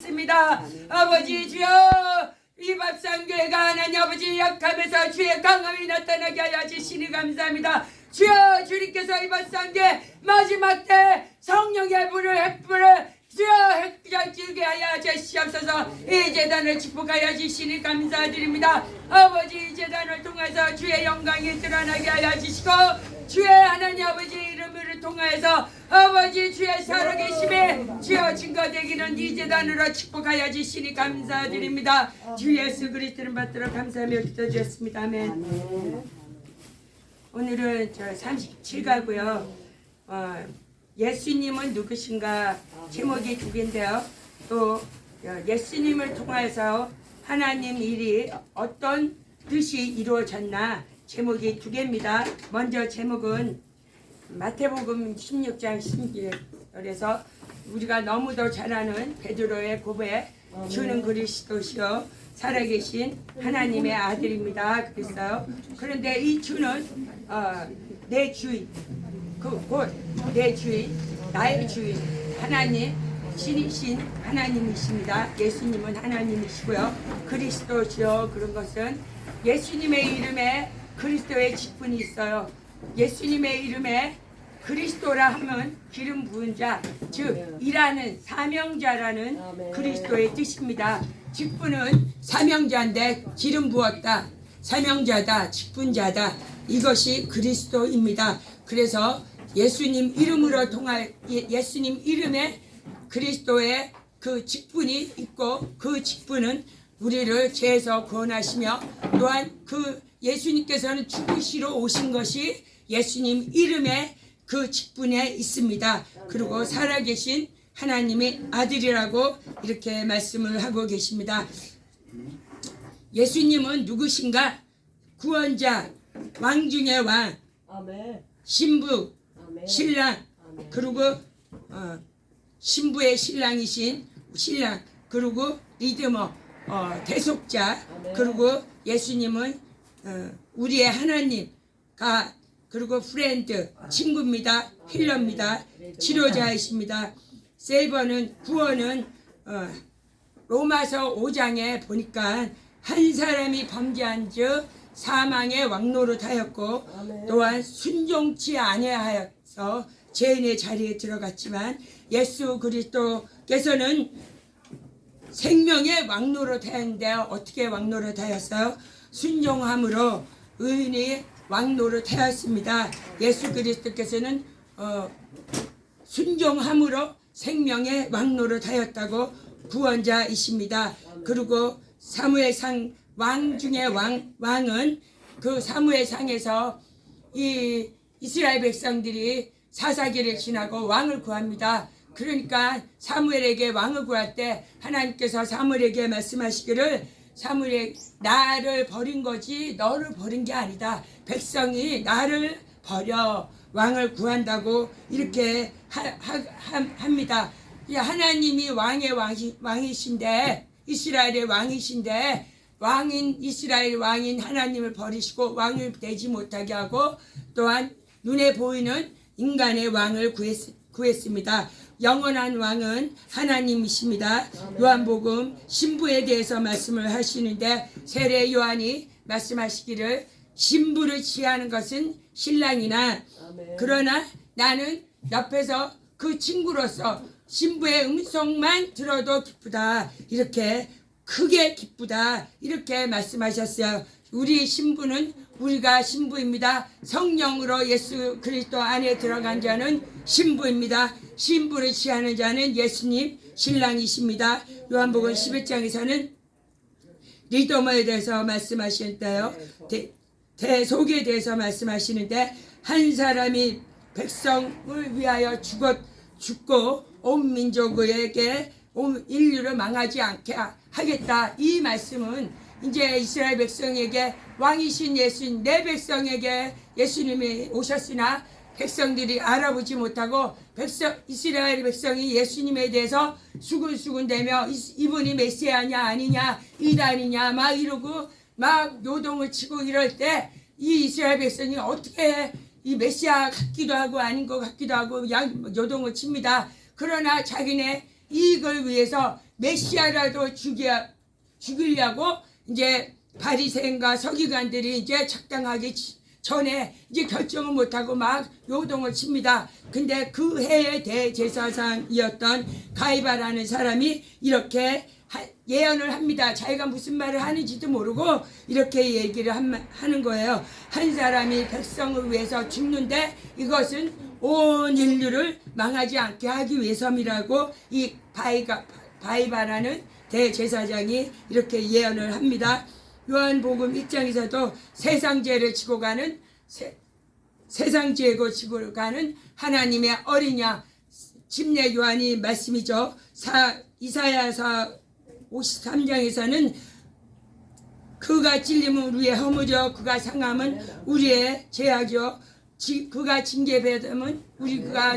있습니다. 아버지 주여, 이 밥상교회가 하나님 아버지 약함에서 주의 강함이 나타나게 하여 주시니 감사합니다. 주여, 주님께서 이 밥상교회 마지막 때 성령의 불을 햇불을 주여 햇빛게 하여 주시옵소서. 이 재단을 축복하여 주시니 감사드립니다. 아버지, 이 재단을 통해서 주의 영광이 드러나게 하여 주시고 주의 하나님 아버지 이름을 통하여서 아버지 주의 살아계심에 주여 증거되기는 이 재단으로 축복하여 주시니 감사드립니다. 주 예수 그리스도를 받들어 감사하며 기도드렸습니다. 아멘. 오늘은 저 37가고요. 예수님은 누구신가 제목이 두 개인데요. 또 예수님을 통해서 하나님 일이 어떤 뜻이 이루어졌나 제목이 두 개입니다. 먼저 제목은 마태복음 16장 16절에서 우리가 너무도 잘 아는 베드로의 고백, 주는 그리스도시요 살아계신 하나님의 아들입니다. 그랬어요. 그런데 이 주는 내 주인, 곧 내 주인, 나의 주인, 하나님, 신이신 하나님이십니다. 예수님은 하나님이시고요. 그리스도시요, 그런 것은 예수님의 이름에 그리스도의 직분이 있어요. 예수님의 이름에 그리스도라 하면 기름 부은 자, 즉 일하는 사명자라는 그리스도의 뜻입니다. 직분은 사명자인데 기름 부었다, 사명자다, 직분자다, 이것이 그리스도입니다. 그래서 예수님 이름으로 예수님 이름에 그리스도의 그 직분이 있고 그 직분은 우리를 죄에서 구원하시며 또한 그 예수님께서는 죽으시러 오신 것이 예수님 이름에 그 직분에 있습니다. 그리고 살아계신 하나님의 아들이라고 이렇게 말씀을 하고 계십니다. 예수님은 누구신가? 구원자, 왕 중의 왕, 신부, 신랑, 그리고 신부의 신랑이신 신랑, 그리고 리드머, 대속자, 그리고 예수님은 우리의 하나님가, 그리고 프렌드, 친구입니다. 힐러입니다. 치료자이십니다. 세이버는 구원은 로마서 5장에 보니까 한 사람이 범죄한 즉 사망의 왕노릇하였고 또한 순종치 아니하여서 죄인의 자리에 들어갔지만 예수 그리스도께서는 생명의 왕노릇하였는데 어떻게 왕노릇하였어요? 순종함으로 의인이 왕노릇하였습니다. 예수 그리스도께서는 순종함으로 생명의 왕노릇하였다고 구원자이십니다. 그리고 사무엘상 왕 중에 왕은 그 사무엘상에서 이 이스라엘 백성들이 사사기를 지나고 왕을 구합니다. 그러니까 사무엘에게 왕을 구할 때 하나님께서 사무엘에게 말씀하시기를 사무엘이 나를 버린 거지 너를 버린 게 아니다. 백성이 나를 버려 왕을 구한다고 이렇게 합니다. 하나님이 왕이신데 이스라엘의 왕이신데 왕인 이스라엘 왕인 하나님을 버리시고 왕을 되지 못하게 하고 또한 눈에 보이는 인간의 왕을 구했습니다. 영원한 왕은 하나님이십니다. 요한복음 신부에 대해서 말씀을 하시는데 세례 요한이 말씀하시기를 신부를 취하는 것은 신랑이나 그러나 나는 옆에서 그 친구로서 신부의 음성만 들어도 기쁘다, 이렇게 크게 기쁘다 이렇게 말씀하셨어요. 우리 신부는 우리가 신부입니다. 성령으로 예수 그리스도 안에 들어간 자는 신부입니다. 신부를 취하는 자는 예수님 신랑이십니다. 요한복음 11장에서는 리더머에 대해서 말씀하시는데요. 대속에 대해서 말씀하시는데 한 사람이 백성을 위하여 죽고 온 민족에게 온 인류를 망하지 않게 하겠다. 이 말씀은 이제 이스라엘 백성에게 왕이신 예수님, 내 백성에게 예수님이 오셨으나 백성들이 알아보지 못하고 이스라엘 백성이 예수님에 대해서 수군수군대며 이분이 메시아냐 아니냐 이단이냐 막 이러고 막 요동을 치고 이럴 때 이 이스라엘 백성이 어떻게 이 메시아 같기도 하고 아닌 것 같기도 하고 요동을 칩니다. 그러나 자기네 이익을 위해서 메시아라도 죽이려고 이제 바리새인과 서기관들이 이제 작당하기 전에 이제 결정을 못하고 막 요동을 칩니다. 근데 그 해의 대제사장이었던 가이바라는 사람이 이렇게 예언을 합니다. 자기가 무슨 말을 하는지도 모르고 이렇게 얘기를 하는 거예요. 한 사람이 백성을 위해서 죽는데 이것은 온 인류를 망하지 않게 하기 위해서이라고 이 바이바라는 대제사장이 이렇게 예언을 합니다. 요한복음 1장에서도 세상죄를 지고 가는 세상죄고 지고 가는 하나님의 어린 양 침례 요한이 말씀이죠. 이사야서 53장에서는 그가 찔림은 우리의 허물이요 그가 상함은 우리의 죄악이요 그가 징계받음은 우리가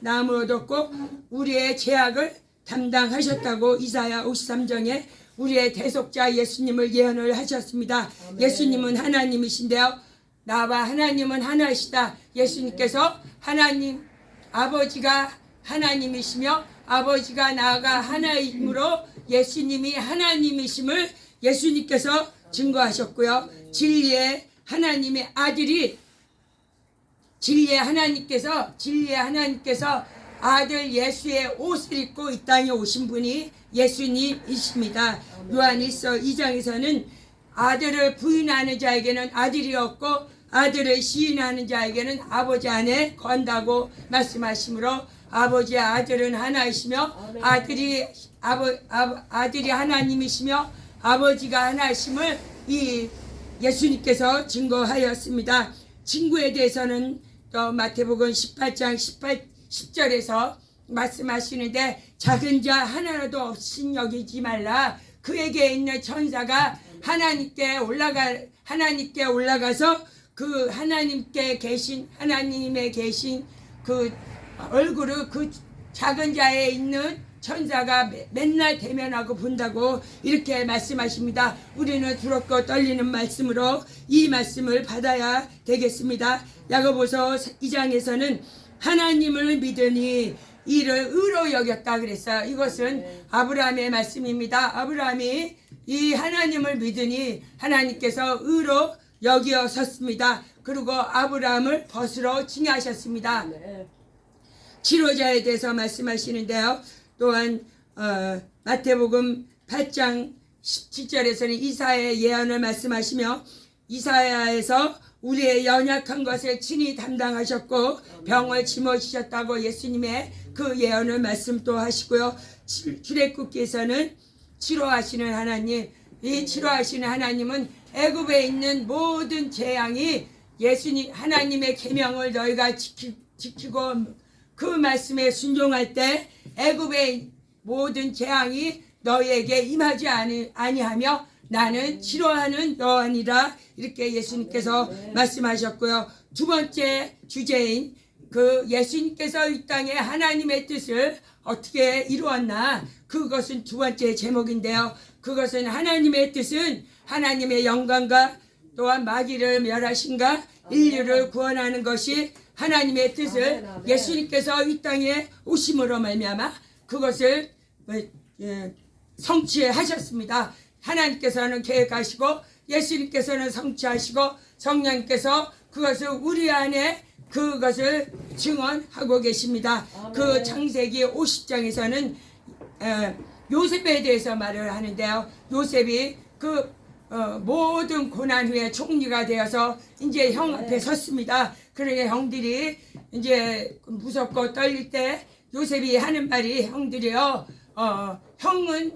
나음을 얻었고 우리의 죄악을 담당하셨다고 이사야 53장에 우리의 대속자 예수님을 예언을 하셨습니다. 아멘. 예수님은 하나님이신데요. 나와 하나님은 하나이시다. 예수님께서 하나님 아버지가 하나님이시며 아버지가 나가 하나이므로 예수님이 하나님이심을 예수님께서 증거하셨고요. 진리의 하나님의 아들이 진리의 하나님께서 아들 예수의 옷을 입고 이 땅에 오신 분이 예수님이십니다. 요한일서 2장에서는 아들을 부인하는 자에게는 아들이 없고 아들을 시인하는 자에게는 아버지 안에 건다고 말씀하시므로 아버지의 아들은 하나이시며 아들이 하나님이시며 아버지가 하나이심을 이 예수님께서 증거하였습니다. 친구에 대해서는 또 마태복음 18장 10절에서 말씀하시는데 작은 자 하나라도 없이 여기지 말라. 그에게 있는 천사가 하나님께 올라가서 그 하나님의 계신 그 얼굴을 그 작은 자에 있는 천사가 맨날 대면하고 본다고 이렇게 말씀하십니다. 우리는 두렵고 떨리는 말씀으로 이 말씀을 받아야 되겠습니다. 야고보서 2장에서는 하나님을 믿으니 이를 의로 여겼다 그랬어요. 이것은 아브라함의 말씀입니다. 아브라함이 이 하나님을 믿으니 하나님께서 의로 여겨 섰습니다. 그리고 아브라함을 벗으로 칭하셨습니다. 치료자에 대해서 말씀하시는데요. 또한 마태복음 8장 17절에서는 이사야의 예언을 말씀하시며 이사야에서 우리의 연약한 것을 친히 담당하셨고 병을 짊어지셨다고 예수님의 그 예언을 말씀 또 하시고요. 출애굽기에서는 치료하시는 하나님, 이 치료하시는 하나님은 애굽에 있는 모든 재앙이 예수님 하나님의 계명을 너희가 지키고 그 말씀에 순종할 때 애굽의 모든 재앙이 너희에게 임하지 아니하며 나는 치료하는 여호와니라 이렇게 예수님께서 말씀하셨고요. 두 번째 주제인 그 예수님께서 이 땅에 하나님의 뜻을 어떻게 이루었나 그것은 두 번째 제목인데요. 그것은 하나님의 뜻은 하나님의 영광과 또한 마귀를 멸하신가 인류를 구원하는 것이 하나님의 뜻을 예수님께서 이 땅에 오심으로 말미암아 그것을 성취하셨습니다. 하나님께서는 계획하시고 예수님께서는 성취하시고 성령님께서 그것을 우리 안에 그것을 증언하고 계십니다. 그 창세기 50장에서는 요셉에 대해서 말을 하는데요. 요셉이 그 모든 고난 후에 총리가 되어서 이제 형 앞에 섰습니다. 그러니 형들이 이제 무섭고 떨릴 때 요셉이 하는 말이 형들이요.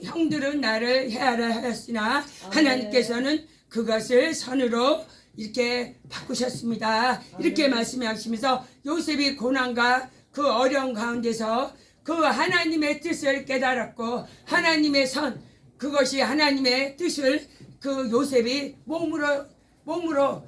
형들은 나를 해하라 하였으나 하나님께서는 그것을 선으로 이렇게 바꾸셨습니다. 이렇게 말씀하시면서 요셉이 고난과 그 어려운 가운데서 그 하나님의 뜻을 깨달았고 하나님의 선 그것이 하나님의 뜻을 그 요셉이 몸으로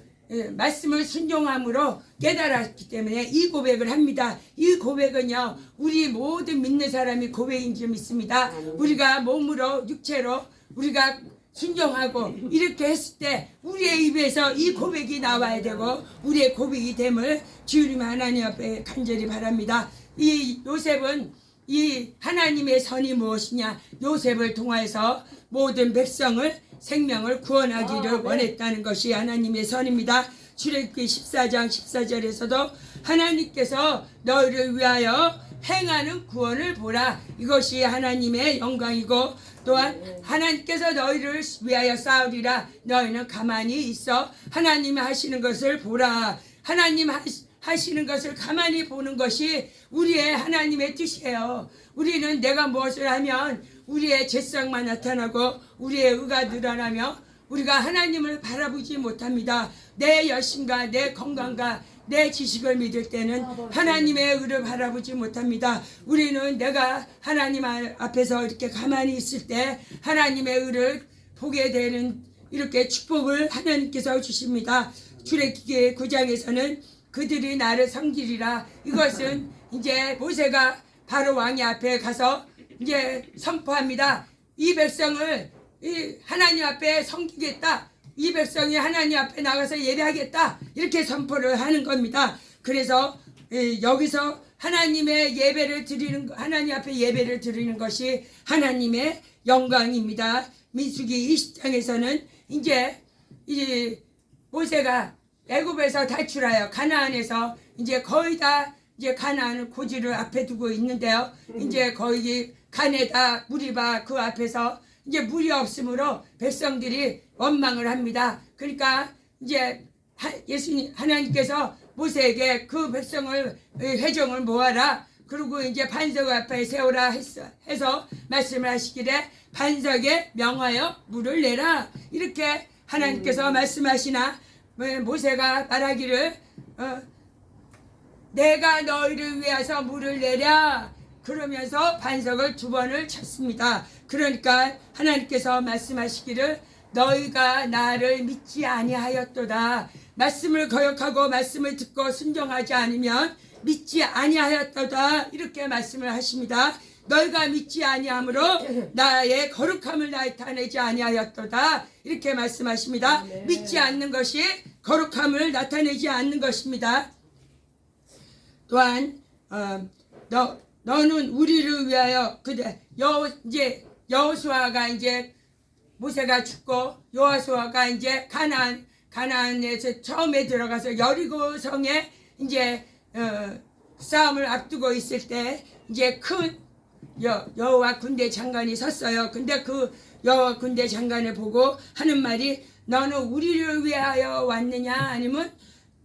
말씀을 순종함으로 깨달았기 때문에 이 고백을 합니다. 이 고백은요 우리 모든 믿는 사람이 고백인 줄 믿습니다. 우리가 몸으로 육체로 우리가 순종하고 이렇게 했을 때 우리의 입에서 이 고백이 나와야 되고 우리의 고백이 됨을 주님 하나님 앞에 간절히 바랍니다. 이 요셉은 이 하나님의 선이 무엇이냐? 요셉을 통하여서 모든 백성을 생명을 구원하기를 원했다는 것이 하나님의 선입니다. 출애굽기 14장 14절에서도 하나님께서 너희를 위하여 행하는 구원을 보라. 이것이 하나님의 영광이고 또한 하나님께서 너희를 위하여 싸우리라. 너희는 가만히 있어 하나님이 하시는 것을 보라. 하나님 하시는 것을 가만히 보는 것이 우리의 하나님의 뜻이에요. 우리는 내가 무엇을 하면 우리의 죄성만 나타나고 우리의 의가 늘어나며 우리가 하나님을 바라보지 못합니다. 내 열심과 내 건강과 내 지식을 믿을 때는 하나님의 의를 바라보지 못합니다. 우리는 내가 하나님 앞에서 이렇게 가만히 있을 때 하나님의 의를 보게 되는 이렇게 축복을 하나님께서 주십니다. 출애굽기 9장에서는 그들이 나를 섬기리라. 이것은 이제 모세가 바로 왕의 앞에 가서 이제 선포합니다. 이 백성을 하나님 앞에 섬기겠다. 이 백성이 하나님 앞에 나가서 예배하겠다. 이렇게 선포를 하는 겁니다. 그래서 여기서 하나님의 예배를 드리는, 하나님 앞에 예배를 드리는 것이 하나님의 영광입니다. 민수기 20장에서는 이제 이 모세가 애굽에서 탈출하여 가나안에서 이제 거의 다 이제 가나안을 고지를 앞에 두고 있는데요. 이제 거의 가네다 무리바 그 앞에서 이제 물이 없으므로 백성들이 원망을 합니다. 그러니까 이제 예수님 하나님께서 모세에게 그 백성을 회중을 모아라. 그리고 이제 반석 앞에 세우라 해서 말씀을 하시기를 반석에 명하여 물을 내라. 이렇게 하나님께서 말씀하시나 모세가 말하기를 내가 너희를 위해서 물을 내랴. 그러면서 반석을 2번을 쳤습니다. 그러니까 하나님께서 말씀하시기를 너희가 나를 믿지 아니하였도다. 말씀을 거역하고 말씀을 듣고 순종하지 않으면 믿지 아니하였도다. 이렇게 말씀을 하십니다. 너희가 믿지 아니함으로 나의 거룩함을 나타내지 아니하였도다. 이렇게 말씀하십니다. 네. 믿지 않는 것이 거룩함을 나타내지 않는 것입니다. 또한 너는 우리를 위하여 이제 여호수아가 이제 모세가 죽고 여호수아가 이제 가나안에서 처음에 들어가서 여리고 성에 이제 싸움을 앞두고 있을 때 이제 큰 여호와 군대 장관이 섰어요. 근데 그 여호와 군대 장관을 보고 하는 말이 너는 우리를 위하여 왔느냐 아니면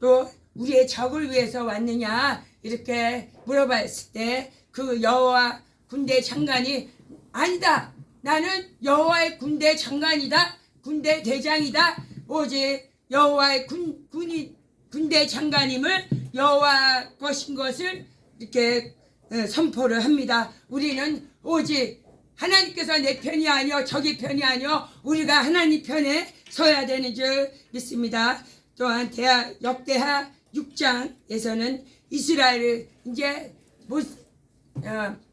또 우리의 적을 위해서 왔느냐 이렇게 물어봤을 때 그 여호와 군대 장관이 아니다. 나는 여호와의 군대 장관이다. 군대 대장이다. 오직 여호와의 군대 장관임을 여호와 것인 것을 이렇게 선포를 합니다. 우리는 오직 하나님께서 내 편이 아니요 적의 편이 아니요 우리가 하나님 편에 서야 되는 줄 믿습니다. 또한 역대하 6장에서는 이스라엘을 이제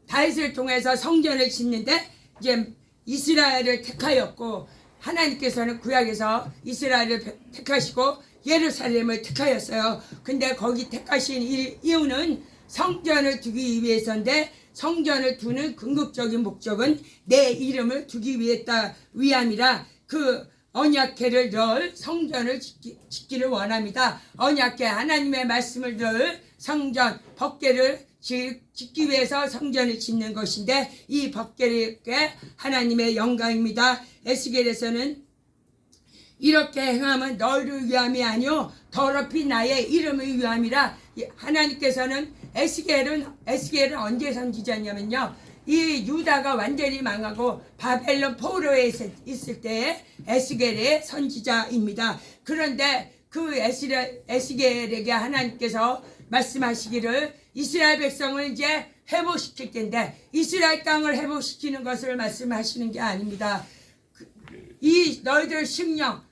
다윗을 통해서 성전을 짓는데 이제 이스라엘을 택하였고 하나님께서는 구약에서 이스라엘을 택하시고 예루살렘을 택하였어요. 근데 거기 택하신 이유는 성전을 두기 위해서인데 성전을 두는 궁극적인 목적은 내 이름을 두기 위함이라 그 언약궤를 넣을 성전을 짓기를 원합니다. 언약궤 하나님의 말씀을 넣을 성전 법궤를 짓기 위해서 성전을 짓는 것인데 이 법궤 하나님의 영광입니다. 에스겔에서는 이렇게 행함은 너희를 위함이 아니요 더럽히 나의 이름을 위함이라. 하나님께서는 에스겔은 언제 선지자냐면요 이 유다가 완전히 망하고 바벨론 포로에 있을 때에 에스겔의 선지자입니다. 그런데 그 에스겔에게 하나님께서 말씀하시기를 이스라엘 백성을 이제 회복시킬 텐데 이스라엘 땅을 회복시키는 것을 말씀하시는 게 아닙니다. 이 너희들 심령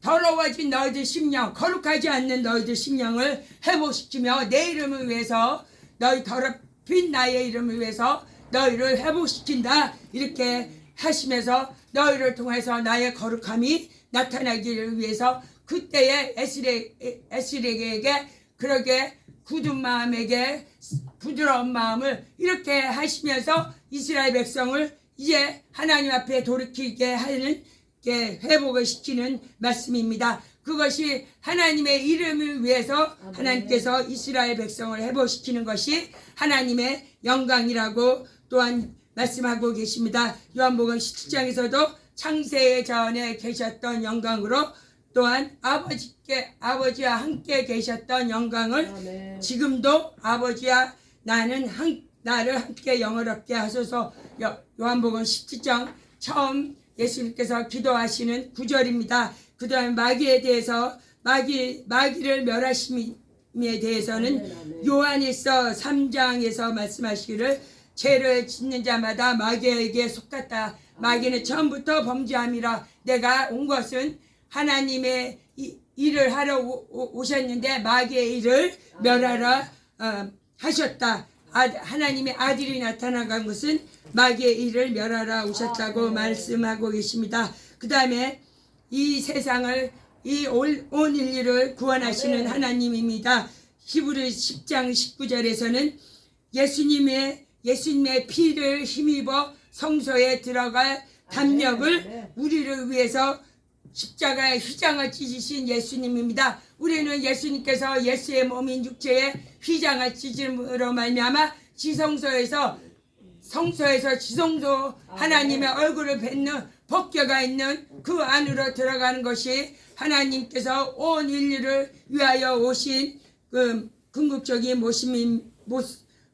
더러워진 너희들 심령 거룩하지 않는 너희들 심령을 회복시키며 내 이름을 위해서 너희 더럽힌 나의 이름을 위해서 너희를 회복시킨다. 이렇게 하시면서 너희를 통해서 나의 거룩함이 나타나기를 위해서 그때의 에스겔에게 그렇게 굳은 마음에게 부드러운 마음을 이렇게 하시면서 이스라엘 백성을 이제 하나님 앞에 돌이키게 하는 회복을 시키는 말씀입니다. 그것이 하나님의 이름을 위해서 하나님께서 이스라엘 백성을 회복시키는 것이 하나님의 영광이라고 또한 말씀하고 계십니다. 요한복음 17장에서도 창세 전에 계셨던 영광으로 또한 아버지와 함께 계셨던 영광을 지금도 아버지와 나를 함께 영원롭게 하소서. 요한복음 17장 처음 예수님께서 기도하시는 구절입니다. 그 다음에 마귀에 대해서 마귀를 멸하심에 대해서는 요한일서 3장에서 말씀하시기를 죄를 짓는 자마다 마귀에게 속았다. 마귀는 처음부터 범죄함이라. 내가 온 것은 하나님의 일을 하러 오셨는데 마귀의 일을 멸하라 하셨다. 하나님의 아들이 나타나간 것은 마귀의 일을 멸하라 오셨다고 말씀하고 계십니다. 그 다음에 이 세상을 온 인류를 구원하시는 하나님입니다. 히브리 10장 19절에서는 예수님의 피를 힘입어 성소에 들어갈 담력을 우리를 위해서 십자가의 휘장을 찢으신 예수님입니다. 우리는 예수님께서 예수의 몸인 육체에 휘장을 찢음으로 말미암아 성소에서 지성소 하나님의 얼굴을 뵙는 법궤가 있는 그 안으로 들어가는 것이 하나님께서 온 인류를 위하여 오신 그 궁극적인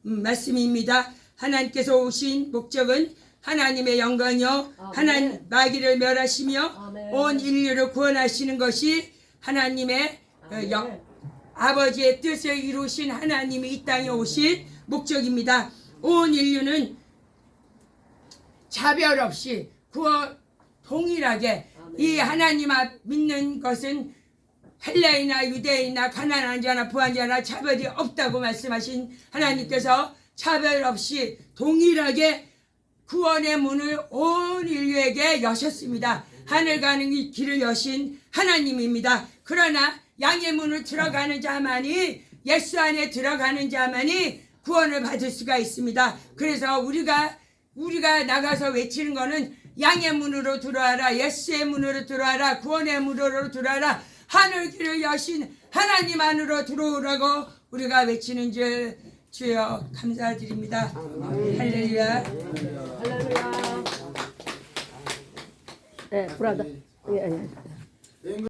말씀입니다. 하나님께서 오신 목적은 하나님의 영광이요 하나님 마귀를 멸하시며 온 인류를 구원하시는 것이 하나님의 아버지의 뜻을 이루신 하나님이 이 땅에 오신 목적입니다. 온 인류는 차별 없이 동일하게 이 하나님 앞 믿는 것은 헬라이나 유대인이나 가난한 자나 부한 자나 차별이 없다고 말씀하신 하나님께서 차별 없이 동일하게 구원의 문을 온 인류에게 여셨습니다. 하늘 가는 이 길을 여신 하나님입니다. 그러나 양의 문을 들어가는 자만이 예수 안에 들어가는 자만이 구원을 받을 수가 있습니다. 그래서 우리가 나가서 외치는 것은 양의 문으로 들어와라, 예수의 문으로 들어와라, 구원의 문으로 들어와라, 하늘 길을 여신 하나님 안으로 들어오라고 우리가 외치는 줄 주여 감사드립니다. 할렐루야. 할렐루야. 네, 브라더. 예, 예.